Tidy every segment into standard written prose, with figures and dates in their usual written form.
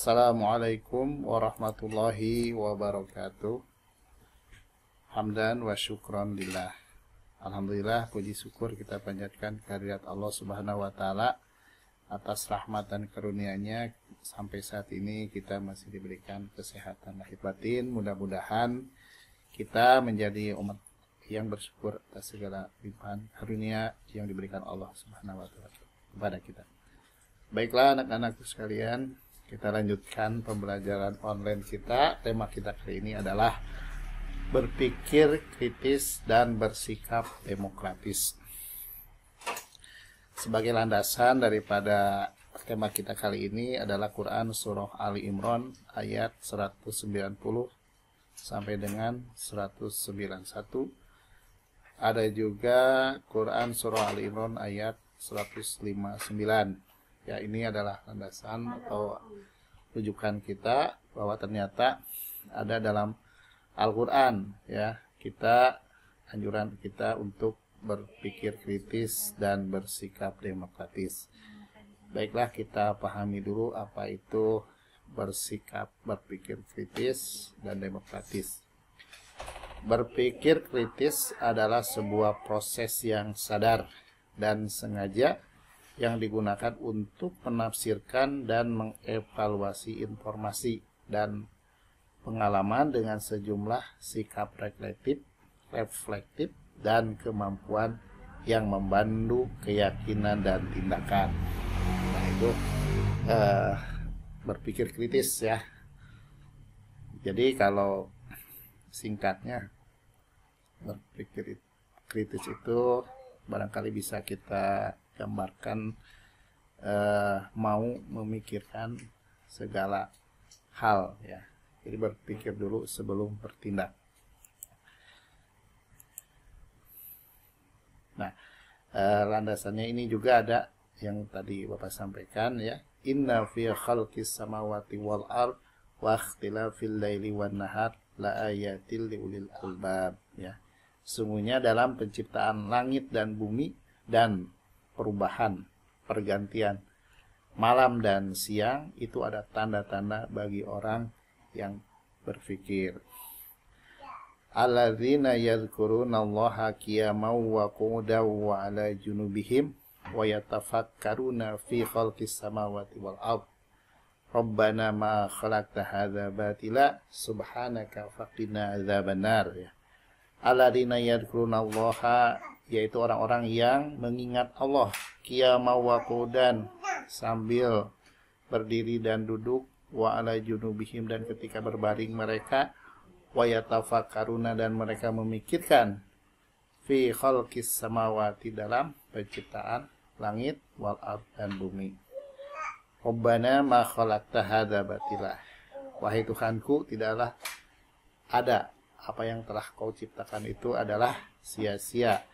Assalamualaikum warahmatullahi wabarakatuh. Hamdan wa syukron lillah. Alhamdulillah, puji syukur kita panjatkan kehadirat Allah Subhanahu wa taala atas rahmat dan karunia-Nya sampai saat ini kita masih diberikan kesehatan lahir batin. Mudah-mudahan kita menjadi umat yang bersyukur atas segala limpahan karunia yang diberikan Allah Subhanahu wa taala kepada kita. Baiklah anak-anakku sekalian, kita lanjutkan pembelajaran online kita. Tema kita kali ini adalah berpikir kritis dan bersikap demokratis. Sebagai landasan daripada tema kita kali ini adalah Quran Surah Ali Imran ayat 190 sampai dengan 191. Ada juga Quran Surah Ali Imran ayat 159. Ya, ini adalah landasan atau rujukan kita bahwa ternyata ada dalam Al-Quran, ya, anjuran kita untuk berpikir kritis dan bersikap demokratis. Baiklah, kita pahami dulu apa itu berpikir kritis dan demokratis. Berpikir kritis adalah sebuah proses yang sadar dan sengaja yang digunakan untuk menafsirkan dan mengevaluasi informasi dan pengalaman dengan sejumlah sikap reflektif dan kemampuan yang membantu keyakinan dan tindakan. Nah, itu berpikir kritis, ya. Jadi kalau singkatnya, berpikir kritis itu barangkali bisa kita gambarkan mau memikirkan segala hal, ya. Jadi berpikir dulu sebelum bertindak. Nah, landasannya ini juga ada yang tadi Bapak sampaikan, ya. Inna fi khalqis samawati wal ard wa ikhtilafil laili wan nahar la ayatil liulil albab, ya. Sungguhnya dalam penciptaan langit dan bumi dan perubahan, pergantian malam dan siang itu ada tanda-tanda bagi orang yang berpikir. Alladzina yadhkurunallaha qiyaman wa qu'udan wa 'ala junubihim wa yatafakkaruna fi khalqis samawati wal ard. Rabbana ma khalaqta hadza batila subhanaka faqina adzabannar, ya. Alladzina yadhkurunallaha, yaitu orang-orang yang mengingat Allah, qiyama wa qu'udan, sambil berdiri dan duduk, wa ala junubihim, dan ketika berbaring mereka, wa yatafakkaruna, dan mereka memikirkan, fi khalqis samawati, dalam penciptaan langit, wal ard, dan bumi. Rabbana ma khalaqta hadza batila, wahai Tuhanku, tidaklah ada apa yang telah kau ciptakan itu adalah sia-sia.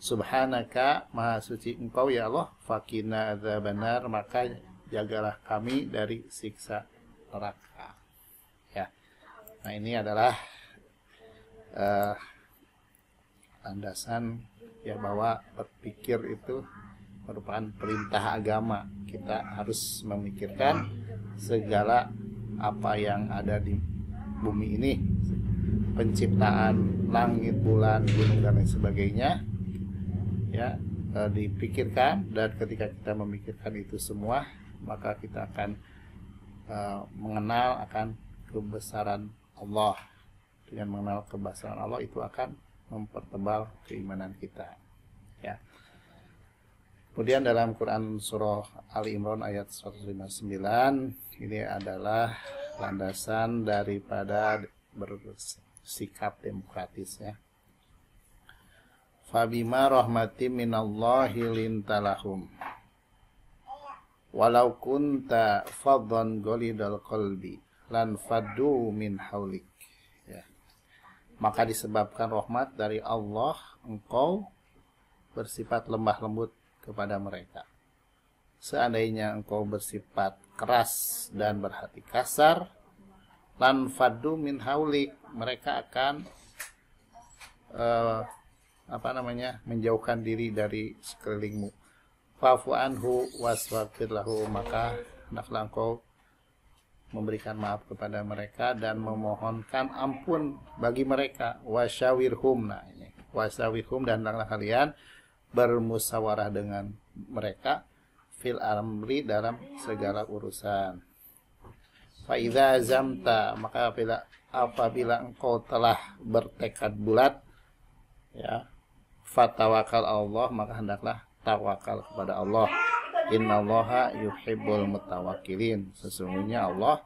Subhanaka, maha suci engkau ya Allah, faqina adzabannar, maka jagalah kami dari siksa neraka, ya. Nah, ini adalah landasan, ya, bahwa berpikir itu merupakan perintah agama. Kita harus memikirkan segala apa yang ada di bumi ini, penciptaan langit, bulan, gunung, dan lain sebagainya, ya, dipikirkan. Dan ketika kita memikirkan itu semua, maka kita akan mengenal akan kebesaran Allah. Dengan mengenal kebesaran Allah itu akan mempertebal keimanan kita, ya. Kemudian dalam Quran Surah Ali Imran ayat 159, ini adalah landasan daripada bersikap demokratis, ya. Fabima rahmatim minallahi lintalahum walau kunta faddan ghalidal qalbi lan faddu min haulik, ya. Maka disebabkan rahmat dari Allah, engkau bersifat lemah lembut kepada mereka. Seandainya engkau bersifat keras dan berhati kasar, lan faddu min haulik, mereka akan menjauhkan diri dari sekelilingmu. Fa'fu anhu waswaghfir lahu, maka hendaklah engkau memberikan maaf kepada mereka dan memohonkan ampun bagi mereka. Wasyawirhum, nah ini wasyawirhum, dan hendaklah kalian bermusyawarah dengan mereka fil amri, dalam segala urusan. Fa idza azamta, maka apabila engkau telah bertekad bulat, ya, fatawakal Allah, maka hendaklah tawakal kepada Allah. Innallaha yuhibbul mutawakkilin, sesungguhnya Allah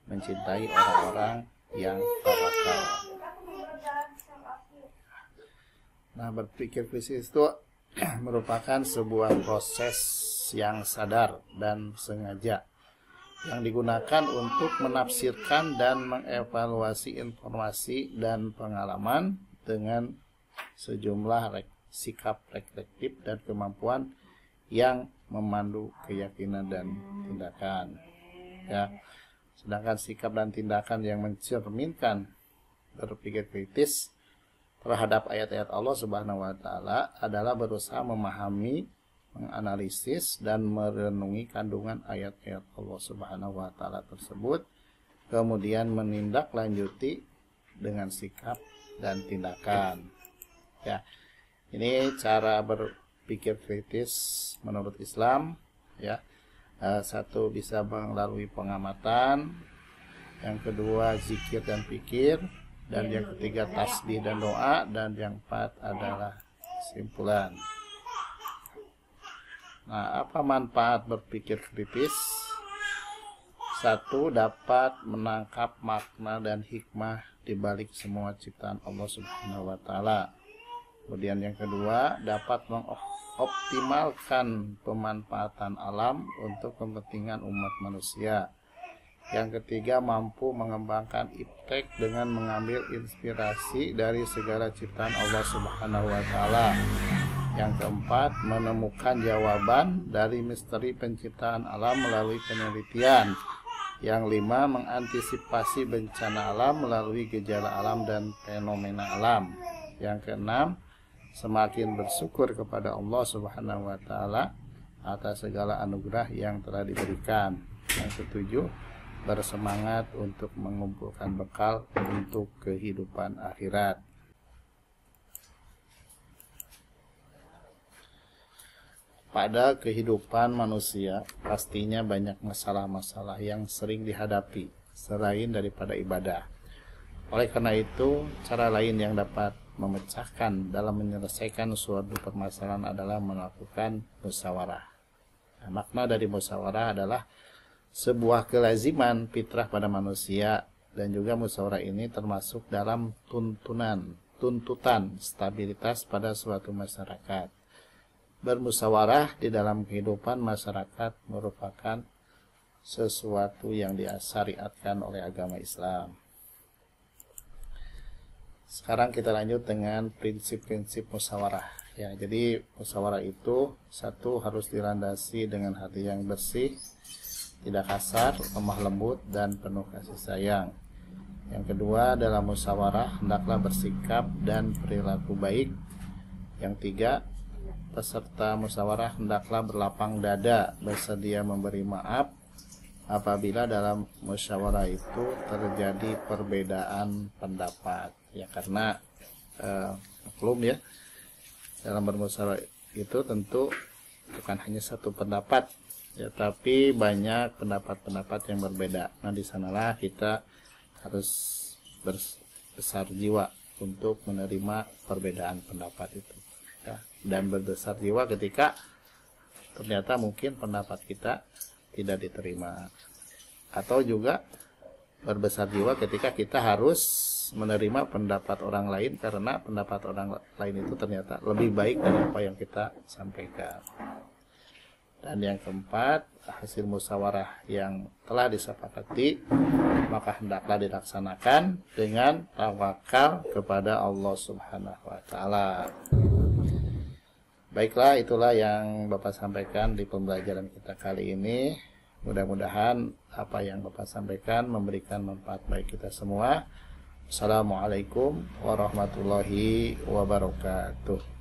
mencintai orang-orang yang tawakal. Nah, berpikir kritis itu merupakan sebuah proses yang sadar dan sengaja yang digunakan untuk menafsirkan dan mengevaluasi informasi dan pengalaman dengan sejumlah sikap reflektif dan kemampuan yang memandu keyakinan dan tindakan, ya. Sedangkan sikap dan tindakan yang mencerminkan berpikir kritis terhadap ayat-ayat Allah Subhanahu wa taala adalah berusaha memahami, menganalisis dan merenungi kandungan ayat-ayat Allah Subhanahu wa taala tersebut, kemudian menindaklanjuti dengan sikap dan tindakan. Ya. Ini cara berpikir kritis menurut Islam, ya. Satu, bisa melalui pengamatan, yang kedua zikir dan pikir, dan yang ketiga tasbih dan doa, dan yang keempat adalah kesimpulan. Nah, apa manfaat berpikir kritis? Satu, dapat menangkap makna dan hikmah di balik semua ciptaan Allah Subhanahu wa taala. Kemudian yang kedua, dapat mengoptimalkan pemanfaatan alam untuk kepentingan umat manusia. Yang ketiga, mampu mengembangkan iptek dengan mengambil inspirasi dari segala ciptaan Allah Subhanahu wa taala. Yang keempat, menemukan jawaban dari misteri penciptaan alam melalui penelitian. Yang lima, mengantisipasi bencana alam melalui gejala alam dan fenomena alam. Yang keenam, semakin bersyukur kepada Allah Subhanahu wa taala atas segala anugerah yang telah diberikan. Yang ketujuh, bersemangat untuk mengumpulkan bekal untuk kehidupan akhirat. Pada kehidupan manusia, pastinya banyak masalah-masalah yang sering dihadapi selain daripada ibadah. Oleh karena itu, cara lain yang dapat memecahkan dalam menyelesaikan suatu permasalahan adalah melakukan musyawarah. Nah, makna dari musyawarah adalah sebuah kelaziman fitrah pada manusia, dan juga musyawarah ini termasuk dalam tuntutan stabilitas pada suatu masyarakat. Bermusyawarah di dalam kehidupan masyarakat merupakan sesuatu yang disyariatkan oleh agama Islam. Sekarang kita lanjut dengan prinsip-prinsip musyawarah. Ya, jadi musyawarah itu satu, harus dilandasi dengan hati yang bersih, tidak kasar, lemah lembut, dan penuh kasih sayang. Yang kedua, dalam musyawarah hendaklah bersikap dan perilaku baik. Yang tiga, peserta musyawarah hendaklah berlapang dada, bersedia memberi maaf apabila dalam musyawarah itu terjadi perbedaan pendapat. Ya, karena maklum ya, dalam bermusyawarah itu tentu bukan hanya satu pendapat, ya, tapi banyak pendapat-pendapat yang berbeda. Nah, di sanalah kita harus berbesar jiwa untuk menerima perbedaan pendapat itu, ya. Dan berbesar jiwa ketika ternyata mungkin pendapat kita tidak diterima, atau juga berbesar jiwa ketika kita harus menerima pendapat orang lain karena pendapat orang lain itu ternyata lebih baik dari apa yang kita sampaikan. Dan yang keempat, hasil musyawarah yang telah disepakati maka hendaklah dilaksanakan dengan tawakal kepada Allah Subhanahu wa taala. Baiklah, itulah yang Bapak sampaikan di pembelajaran kita kali ini. Mudah-mudahan apa yang Bapak sampaikan memberikan manfaat bagi kita semua. Assalamualaikum warahmatullahi wabarakatuh.